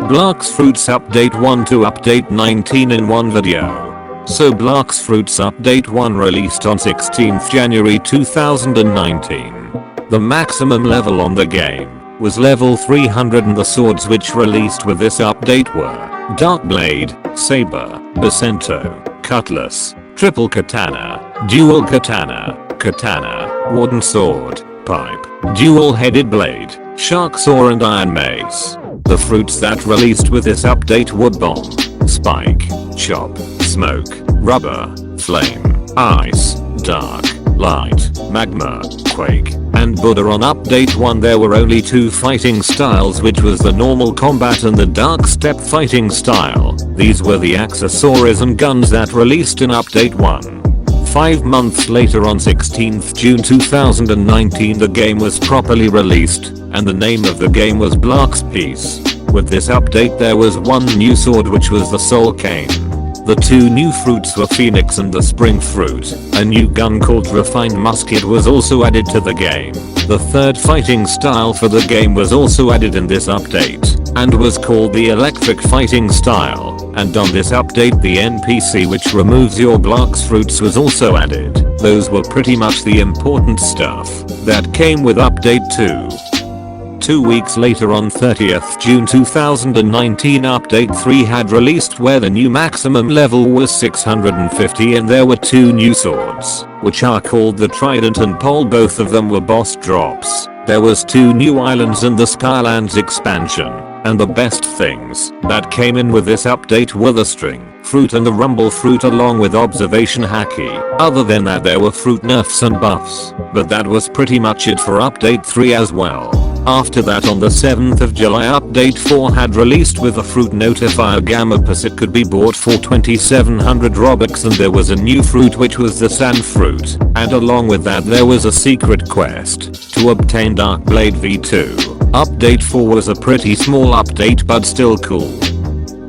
Blox Fruits Update 1 to Update 19 in one video. So Blox Fruits Update 1 released on 16th January 2019. The maximum level on the game was level 300 and the swords which released with this update were Dark Blade, Saber, Bacento, Cutlass, Triple Katana, Dual Katana, Katana, Warden Sword, Pipe, Dual-Headed Blade, Shark Saw and Iron Mace. The fruits that released with this update were Bomb, Spike, Chop, Smoke, Rubber, Flame, Ice, Dark, Light, Magma, Quake, and Buddha. On update 1 there were only 2 fighting styles, which was the normal combat and the dark step fighting style. These were the accessories and guns that released in update 1. 5 months later on 16th June 2019 the game was properly released, and the name of the game was Blox Peace. With this update there was one new sword, which was the Soul Cane. The 2 new fruits were Phoenix and the Spring Fruit. A new gun called Refined Musket was also added to the game. The 3rd fighting style for the game was also added in this update, and was called the Electric Fighting Style. And on this update the NPC which removes your Blox Fruits was also added. Those were pretty much the important stuff that came with update 2. 2 weeks later on 30th June 2019 update 3 had released, where the new maximum level was 650 and there were 2 new swords, which are called the Trident and Pole. Both of them were boss drops. There was 2 new islands in the Skylands expansion, and the best things that came in with this update were the String Fruit and the Rumble Fruit along with Observation Haki. Other than that there were fruit nerfs and buffs, but that was pretty much it for update 3 as well. After that on the 7th of July update 4 had released with a fruit notifier Gamma Pass. It could be bought for 2700 Robux, and there was a new fruit which was the Sand Fruit, and along with that there was a secret quest to obtain Dark Blade V2. Update 4 was a pretty small update but still cool.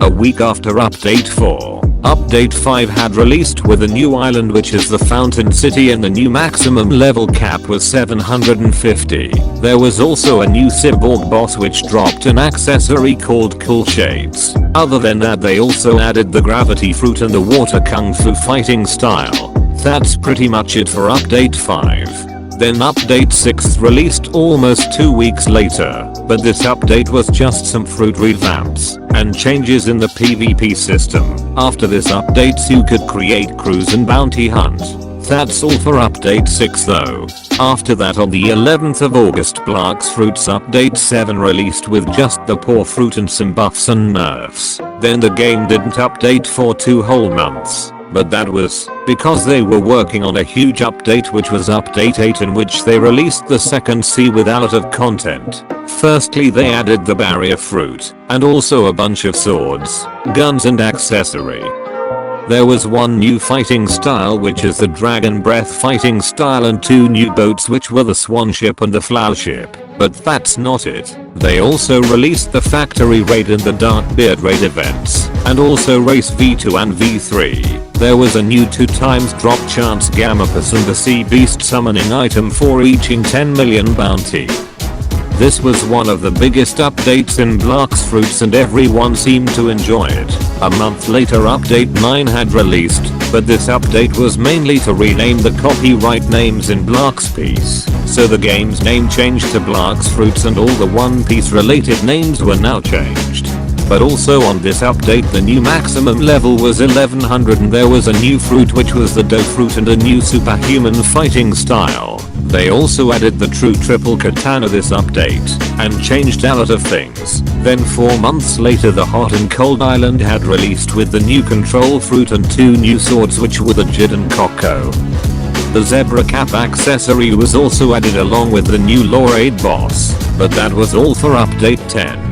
A week after update 4, update 5 had released with a new island which is the Fountain City, and the new maximum level cap was 750. There was also a new cyborg boss which dropped an accessory called Cool Shades. Other than that they also added the Gravity Fruit and the Water Kung Fu fighting style. That's pretty much it for update 5. Then update 6 released almost 2 weeks later, but this update was just some fruit revamps and changes in the PvP system. After this update you could create crews and bounty hunt. That's all for update 6 though. After that on the 11th of August Blox Fruits update 7 released with just the Paw Fruit and some buffs and nerfs. Then the game didn't update for 2 whole months. But that was because they were working on a huge update, which was update 8, in which they released the second C with a lot of content. Firstly they added the Barrier Fruit, and also a bunch of swords, guns and accessory. There was 1 new fighting style which is the Dragon Breath fighting style, and 2 new boats which were the Swan Ship and the Flower Ship. But that's not it. They also released the Factory Raid and the Dark Beard Raid events, and also Race V2 and V3. There was a new 2 times drop chance Gamma Pass and the Sea Beast summoning item for each in 10 million bounty. This was one of the biggest updates in Blox Fruits and everyone seemed to enjoy it. A month later update 9 had released, but this update was mainly to rename the copyright names in Blox Peace. So the game's name changed to Blox Fruits and all the One Piece related names were now changed. But also on this update the new maximum level was 1100 and there was a new fruit which was the Dough Fruit and a new superhuman fighting style. They also added the true Triple Katana this update, and changed a lot of things. Then 4 months later the Hot and Cold Island had released with the new Control Fruit and 2 new swords which were the Jid and Kokko. The Zebra Cap accessory was also added along with the new Lorade boss, but that was all for update 10.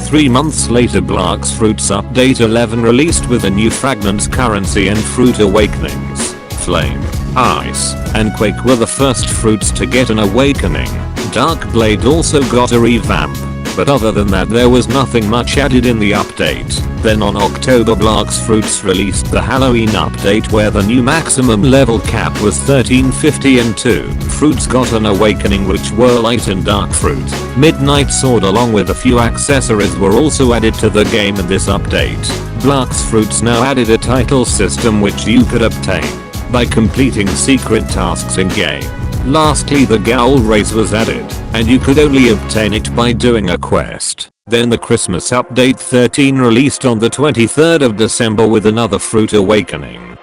3 months later Blox Fruits update 11 released with a new Fragments currency and Fruit Awakenings. Flame, Ice, and Quake were the first fruits to get an awakening. Dark Blade also got a revamp, but other than that there was nothing much added in the update. Then on October, Blox Fruits released the Halloween update where the new maximum level cap was 1350 and 2 fruits got an awakening, which were light and dark fruit. Midnight Sword along with a few accessories were also added to the game in this update. Blox Fruits now added a title system which you could obtain by completing secret tasks in game. Lastly, the Ghoul race was added, and you could only obtain it by doing a quest. Then the Christmas update 13 released on the 23rd of December with another fruit awakening.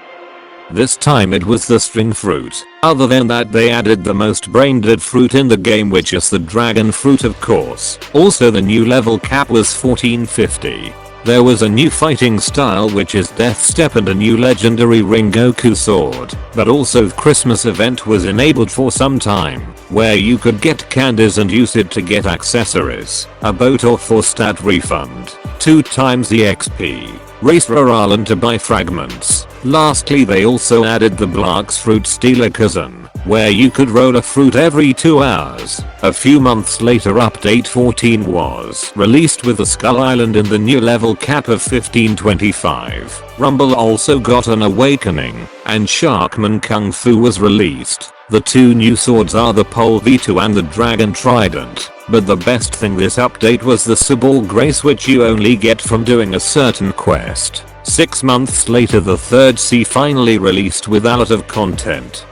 This time it was the string fruit. Other than that, they added the most brain dead fruit in the game, which is the dragon fruit, of course. Also, the new level cap was 1450. There was a new fighting style which is Death Step and a new legendary Ringoku sword. But also the Christmas event was enabled for some time, where you could get candies and use it to get accessories, a boat or for stat refund, 2 times the XP, Racer Island to buy fragments. Lastly, they also added the Blox Fruit Stealer Cousin, where you could roll a fruit every 2 hours. A few months later, update 14 was released with the Skull Island and the new level cap of 1525. Rumble also got an awakening, and Sharkman Kung Fu was released. The 2 new swords are the Pole V2 and the Dragon Trident, but the best thing this update was the Sabal Grace, which you only get from doing a certain quest. 6 months later, the 3rd sea finally released with a lot of content.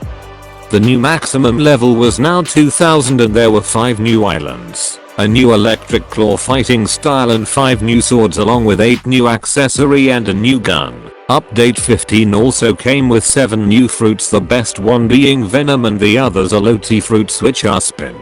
The new maximum level was now 2000 and there were 5 new islands, a new electric claw fighting style and 5 new swords along with 8 new accessory and a new gun. Update 15 also came with 7 new fruits, the best one being Venom and the others are Loti fruits, which are Spin,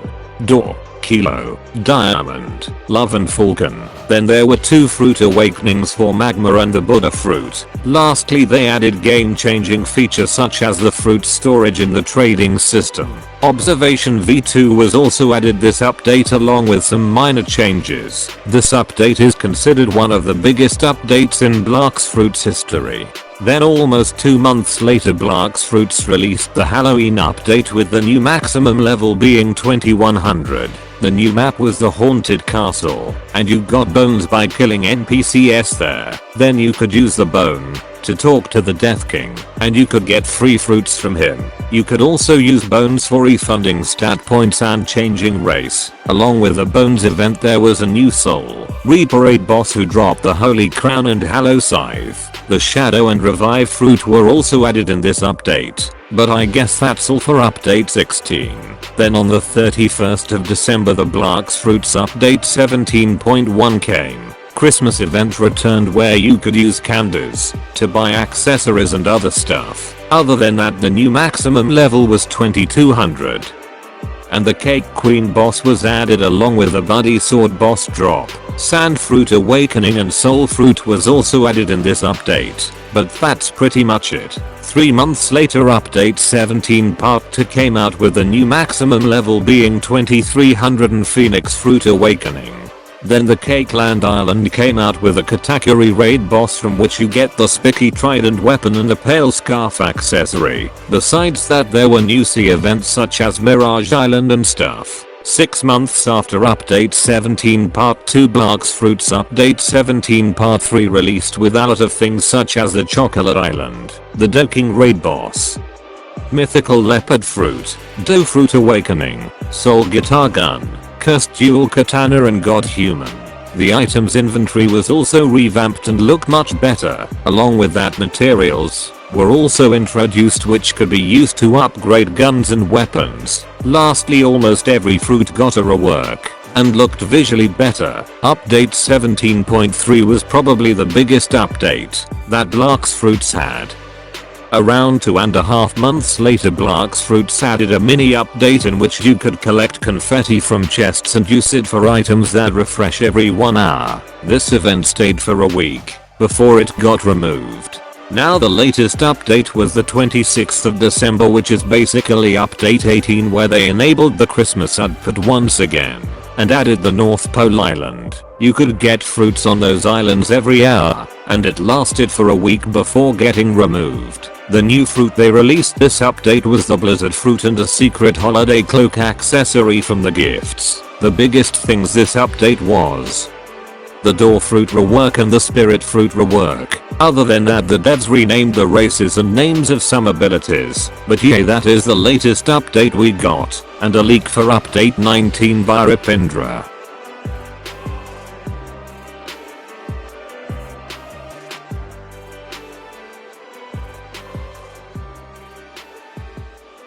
Door, Kilo, Diamond, Love and Falcon. Then there were 2 fruit awakenings for Magma and the Buddha fruit. Lastly, they added game-changing features such as the fruit storage in the trading system. Observation V2 was also added this update along with some minor changes. This update is considered one of the biggest updates in Blox Fruits history. Then almost 2 months later, Blox Fruits released the Halloween update with the new maximum level being 2100. The new map was the Haunted Castle, and you got bones by killing NPCs there. Then you could use the bone to talk to the Death King, and you could get free fruits from him. You could also use bones for refunding stat points and changing race. Along with the bones event, there was a new soul Reaper raid boss who dropped the Holy Crown and Hallow Scythe. The Shadow and Revive fruit were also added in this update. But I guess that's all for update 16. Then on the 31st of December, the Blox Fruits update 17.1 came. Christmas event returned where you could use candies to buy accessories and other stuff. Other than that, the new maximum level was 2200. And the Cake Queen boss was added along with the Buddy Sword boss drop. Sand Fruit Awakening and Soul Fruit was also added in this update. But that's pretty much it. 3 months later, update 17 part 2 came out with the new maximum level being 2300 and Phoenix Fruit Awakening. Then the Cakeland Island came out with a Catakuri raid boss from which you get the Spiky Trident weapon and a Pale Scarf accessory. Besides that, there were new sea events such as Mirage Island and stuff. 6 months after update 17 part 2, Blox Fruits update 17 part 3 released with a lot of things such as the Chocolate Island, the Doe King raid boss, Mythical Leopard Fruit, Doe Fruit Awakening, Soul Guitar Gun, Cursed Dual Katana and God Human. The item's inventory was also revamped and looked much better. Along with that, materials were also introduced which could be used to upgrade guns and weapons. Lastly, almost every fruit got a rework and looked visually better. Update 17.3 was probably the biggest update that Blox Fruits had. Around 2.5 months later, Blox Fruits added a mini update in which you could collect confetti from chests and use it for items that refresh every 1 hour. This event stayed for a week before it got removed. Now the latest update was the 26th of December, which is basically update 18, where they enabled the Christmas output once again and added the North Pole Island. You could get fruits on those islands every hour, and it lasted for a week before getting removed. The new fruit they released this update was the Blizzard Fruit and a secret holiday cloak accessory from the gifts. The biggest things this update was the door fruit rework and the spirit fruit rework. Other than that, the devs renamed the races and names of some abilities. But yeah, that is the latest update we got, and a leak for update 19 by indra.